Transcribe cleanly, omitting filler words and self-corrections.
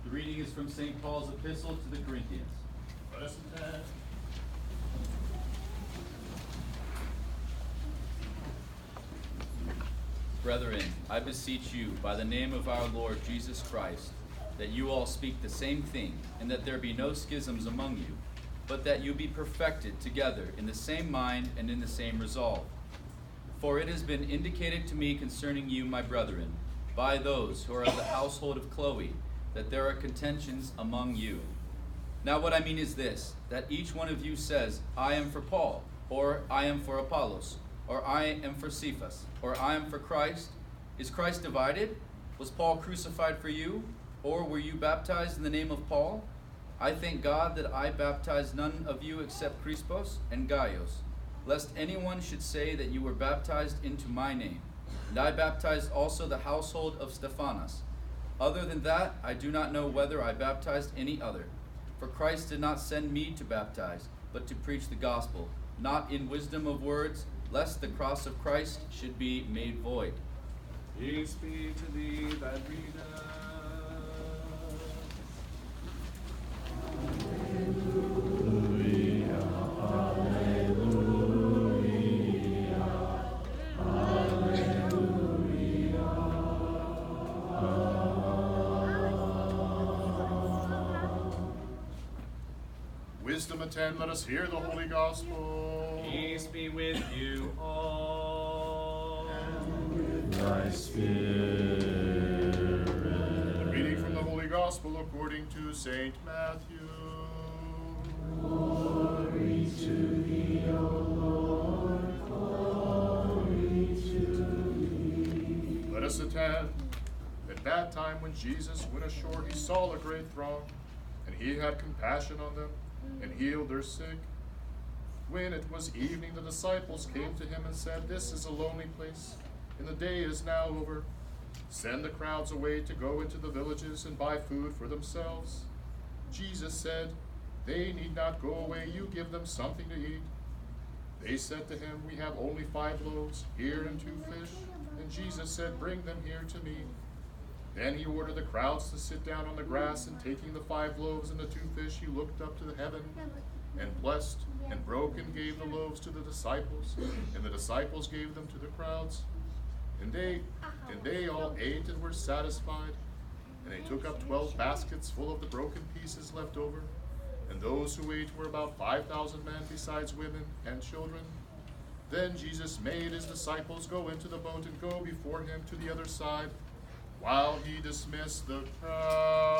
The reading is from St. Paul's Epistle to the Corinthians. Let us attend. Brethren, I beseech you, by the name of our Lord Jesus Christ, that you all speak the same thing, and that there be no schisms among you, but that you be perfected together in the same mind and in the same resolve. For it has been indicated to me concerning you, my brethren, by those who are of the household of Chloe, that there are contentions among you. Now what I mean is this, that each one of you says, I am for Paul, or I am for Apollos, or I am for Cephas, or I am for Christ. Is Christ divided? Was Paul crucified for you? Or were you baptized in the name of Paul? I thank God that I baptized none of you except Crispus and Gaius, lest anyone should say that you were baptized into my name. And I baptized also the household of Stephanas. Other than that, I do not know whether I baptized any other. For Christ did not send me to baptize, but to preach the gospel, not in wisdom of words, lest the cross of Christ should be made void. Peace be to thee that readeth. Wisdom attend, let us hear the Holy Gospel. Peace be with you all. And with thy spirit. A reading from the Holy Gospel according to St. Matthew. Glory to thee, O Lord, glory to thee. Let us attend. At that time when Jesus went ashore, he saw a great throng, and he had compassion on them, and healed their sick. When it was evening, the disciples came to him and said, This is a lonely place, and the day is now over. Send the crowds away to go into the villages and buy food for themselves. Jesus said, They need not go away, you give them something to eat. They said to him, We have only 5 loaves, here and 2 fish. And Jesus said, Bring them here to me. Then he ordered the crowds to sit down on the grass, and taking the 5 loaves and the 2 fish, he looked up to the heaven, and blessed, and broke, and gave the loaves to the disciples, and the disciples gave them to the crowds. And they all ate and were satisfied. And they took up 12 baskets full of the broken pieces left over. And those who ate were about 5,000 men, besides women and children. Then Jesus made his disciples go into the boat and go before him to the other side, while he dismissed the crowd.